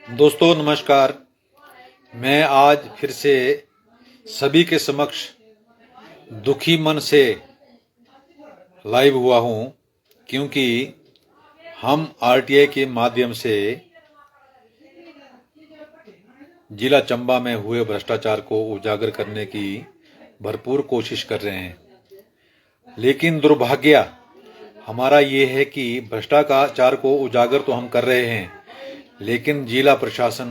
दोस्तों नमस्कार। मैं आज फिर से सभी के समक्ष दुखी मन से लाइव हुआ हूं, क्योंकि हम आरटीआई के माध्यम से जिला चंबा में हुए भ्रष्टाचार को उजागर करने की भरपूर कोशिश कर रहे हैं। लेकिन दुर्भाग्य हमारा ये है कि भ्रष्टाचार को उजागर तो हम कर रहे हैं, लेकिन जिला प्रशासन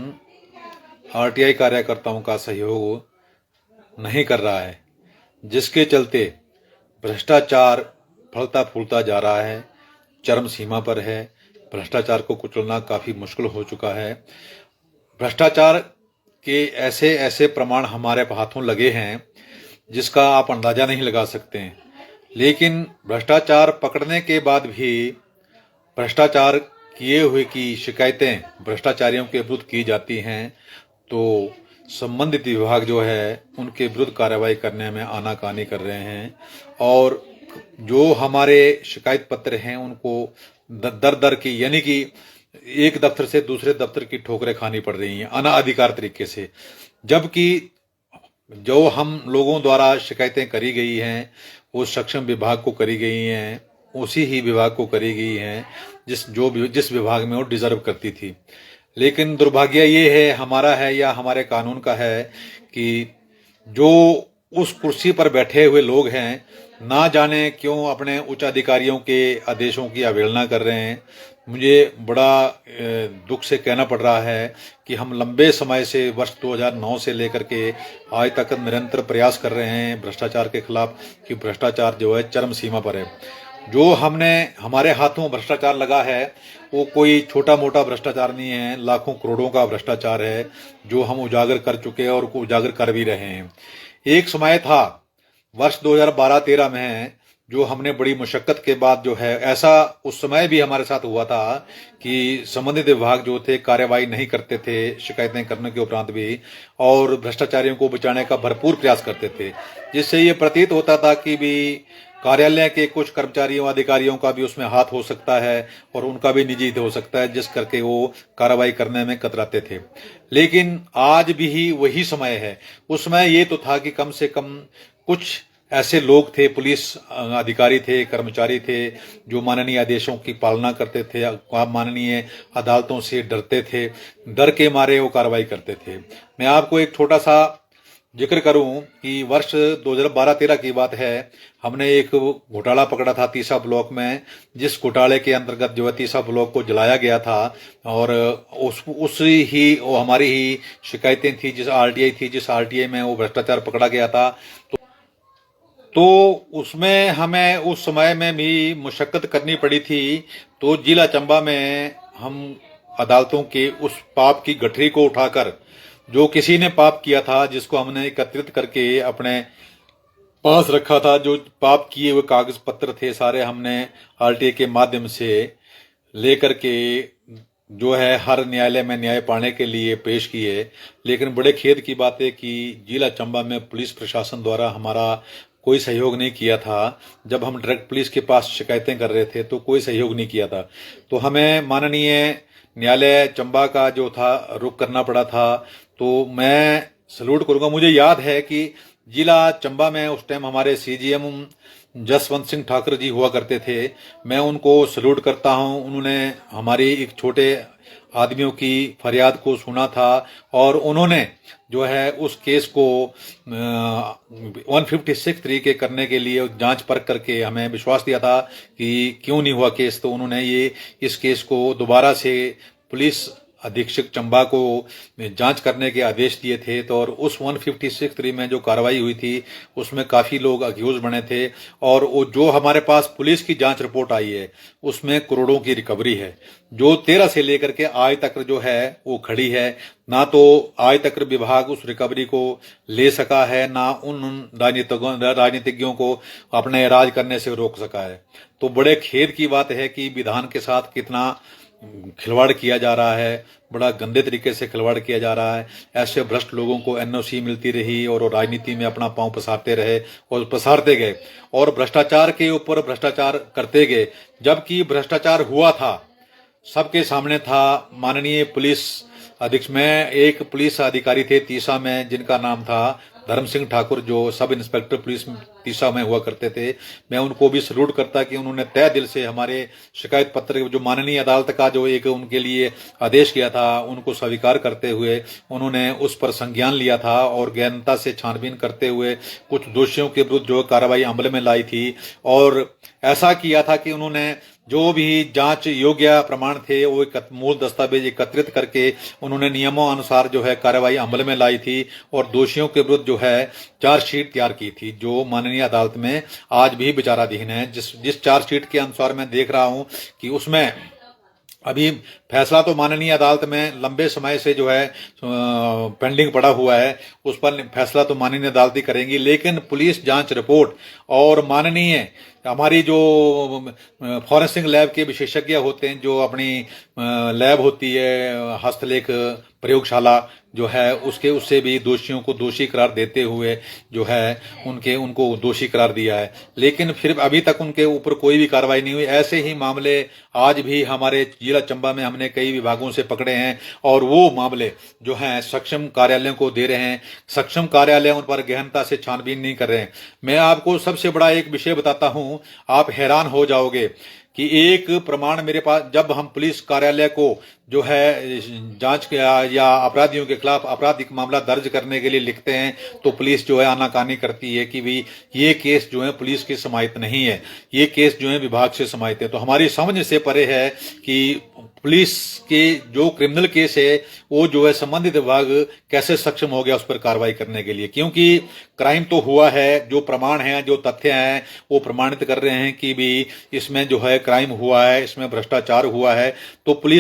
आरटीआई कार्यकर्ताओं का सहयोग नहीं कर रहा है, जिसके चलते भ्रष्टाचार फलता फूलता जा रहा है, चरम सीमा पर है। भ्रष्टाचार को कुचलना काफ़ी मुश्किल हो चुका है। भ्रष्टाचार के ऐसे ऐसे प्रमाण हमारे हाथों लगे हैं जिसका आप अंदाजा नहीं लगा सकते हैं। लेकिन भ्रष्टाचार पकड़ने के बाद भी भ्रष्टाचार किए हुए की शिकायतें भ्रष्टाचारियों के विरुद्ध की जाती हैं, तो संबंधित विभाग जो है उनके विरुद्ध कार्रवाई करने में आनाकानी कर रहे हैं, और जो हमारे शिकायत पत्र हैं उनको दर दर की, यानी कि एक दफ्तर से दूसरे दफ्तर की ठोकरें खानी पड़ रही हैं अनाधिकार तरीके से। जबकि जो हम लोगों द्वारा शिकायतें करी गई हैं वो सक्षम विभाग को करी गई हैं, उसी ही विभाग को करी गई हैं जिस विभाग में वो डिजर्व करती थी। लेकिन दुर्भाग्य ये है, हमारा है या हमारे कानून का है, कि जो उस कुर्सी पर बैठे हुए लोग हैं ना जाने क्यों अपने उच्च अधिकारियों के आदेशों की अवहेलना कर रहे हैं। मुझे बड़ा दुख से कहना पड़ रहा है कि हम लंबे समय से वर्ष 2009 से लेकर के आज तक निरंतर प्रयास कर रहे हैं भ्रष्टाचार के खिलाफ, कि भ्रष्टाचार जो है चरम सीमा पर है। जो हमारे हाथों भ्रष्टाचार लगा है वो कोई छोटा मोटा भ्रष्टाचार नहीं है, लाखों करोड़ों का भ्रष्टाचार है जो हम उजागर कर चुके हैं और उजागर कर भी रहे हैं। एक समय था वर्ष 2012-13 में जो हमने बड़ी मुशक्कत के बाद जो है, ऐसा उस समय भी हमारे साथ हुआ था कि संबंधित विभाग जो थे कार्यवाही नहीं करते थे शिकायतें करने के उपरांत भी, और भ्रष्टाचारियों को बचाने का भरपूर प्रयास करते थे, जिससे ये प्रतीत होता था कि भी कार्यालय के कुछ कर्मचारियों अधिकारियों का भी उसमें हाथ हो सकता है और उनका भी निजी हित हो सकता है, जिस करके वो कार्रवाई करने में कतराते थे। लेकिन आज भी वही समय है। उस समय ये तो था कि कम से कम कुछ ऐसे लोग थे, पुलिस अधिकारी थे, कर्मचारी थे, जो माननीय आदेशों की पालना करते थे, माननीय अदालतों से डरते थे, डर के मारे वो कार्रवाई करते थे। मैं आपको एक छोटा सा जिक्र करूं कि वर्ष 2012-13 की बात है, हमने एक घोटाला पकड़ा था तीसा ब्लॉक में, जिस घोटाले के अंतर्गत जो है तीसा ब्लॉक को जलाया गया था, और उसी ही वो हमारी ही शिकायतें थी, जिस आरटीआई में वो भ्रष्टाचार पकड़ा गया था। तो उसमें हमें उस समय में भी मुशक्कत करनी पड़ी थी। तो जिला चंबा में हम अदालतों के उस पाप की गठरी को उठाकर, जो किसी ने पाप किया था जिसको हमने एकत्रित करके अपने पास रखा था, जो पाप किए हुए कागज पत्र थे सारे हमने आरटीआई के माध्यम से लेकर के जो है हर न्यायालय में न्याय पाने के लिए पेश किए। लेकिन बड़े खेद की बात है कि जिला चंबा में पुलिस प्रशासन द्वारा हमारा कोई सहयोग नहीं किया था। जब हम डायरेक्ट पुलिस के पास शिकायतें कर रहे थे तो कोई सहयोग नहीं किया था। तो हमें माननीय न्यायालय चंबा का जो था रुख करना पड़ा था। तो मैं सल्यूट करूंगा। मुझे याद है कि जिला चंबा में उस टाइम हमारे सीजीएम जसवंत सिंह ठाकुर जी हुआ करते थे। मैं उनको सल्यूट करता हूं। उन्होंने हमारी एक छोटे आदमियों की फरियाद को सुना था और उन्होंने जो है उस केस को 156 तरीके करने के लिए जांच परख करके हमें विश्वास दिया था कि क्यों नहीं हुआ केस। तो उन्होंने इस केस को दोबारा से पुलिस अधीक्षक चंबा को जांच करने के आदेश दिए थे। तो और उस 156 में जो कार्रवाई हुई थी उसमें काफी लोग अक्यूज बने थे, और वो जो हमारे पास पुलिस की जांच रिपोर्ट आई है उसमें करोड़ों की रिकवरी है, जो 13 से लेकर के आज तक जो है वो खड़ी है। ना तो आज तक विभाग उस रिकवरी को ले सका है, ना उन राजनीतिज्ञों को अपने राज करने से रोक सका है। तो बड़े खेद की बात है कि विधान के साथ कितना खिलवाड़ किया जा रहा है, बड़ा गंदे तरीके से खिलवाड़ किया जा रहा है। ऐसे भ्रष्ट लोगों को एनओसी मिलती रही और वो राजनीति में अपना पांव पसारते रहे और पसारते गए और भ्रष्टाचार के ऊपर भ्रष्टाचार करते गए। जबकि भ्रष्टाचार हुआ था, सबके सामने था। माननीय पुलिस अध्यक्ष में एक पुलिस अधिकारी थे तीसा में, जिनका नाम था धर्म सिंह ठाकुर, जो सब इंस्पेक्टर पुलिस तीसा में हुआ करते थे। मैं उनको भी सल्यूट करता कि उन्होंने तय दिल से हमारे शिकायत पत्र जो माननीय अदालत का जो एक उनके लिए आदेश किया था, उनको स्वीकार करते हुए उन्होंने उस पर संज्ञान लिया था और गहनता से छानबीन करते हुए कुछ दोषियों के विरुद्ध जो कार्रवाई अमल में लाई थी। और ऐसा किया था कि उन्होंने जो भी जांच योग्य प्रमाण थे वो मूल दस्तावेज एकत्रित करके उन्होंने नियमों अनुसार जो है कार्रवाई अमल में लाई थी और दोषियों के विरुद्ध जो है चार्जशीट तैयार की थी, जो माननीय अदालत में आज भी विचाराधीन है। जिस चार्जशीट के अनुसार मैं देख रहा हूं कि उसमें अभी फैसला तो माननीय अदालत में लंबे समय से जो है पेंडिंग पड़ा हुआ है, उस पर फैसला तो माननीय अदालत ही करेंगी, लेकिन पुलिस जांच रिपोर्ट और माननीय हमारी जो फॉरेंसिक लैब के विशेषज्ञ होते हैं, जो अपनी लैब होती है हस्तलेख प्रयोगशाला जो है, उससे भी दोषियों को दोषी करार देते हुए जो है उनको दोषी करार दिया है, लेकिन फिर अभी तक उनके ऊपर कोई भी कार्रवाई नहीं हुई। ऐसे ही मामले आज भी हमारे जिला चंबा में हमने कई विभागों से पकड़े हैं और वो मामले जो हैं सक्षम कार्यालयों को दे रहे हैं, सक्षम कार्यालय उन पर गहनता से छानबीन नहीं कर रहे हैं। मैं आपको सबसे बड़ा एक विषय बताता हूं, आप हैरान हो जाओगे कि एक प्रमाण मेरे पास, जब हम पुलिस कार्यालय को जो है जांच या अपराधियों के खिलाफ आपराधिक मामला दर्ज करने के लिए लिखते हैं, तो पुलिस जो है आनाकानी करती है कि भी ये केस जो है पुलिस की समाहित नहीं है, ये केस जो है विभाग से समाहित है। तो हमारी समझ से परे है कि पुलिस के जो क्रिमिनल केस है वो जो है संबंधित विभाग कैसे सक्षम हो गया उस पर कार्रवाई करने के लिए, क्योंकि क्राइम तो हुआ है, जो प्रमाण है, जो तथ्य हैं वो प्रमाणित कर रहे हैं कि भी इसमें जो है क्राइम हुआ है, इसमें भ्रष्टाचार हुआ है। तो पुलिस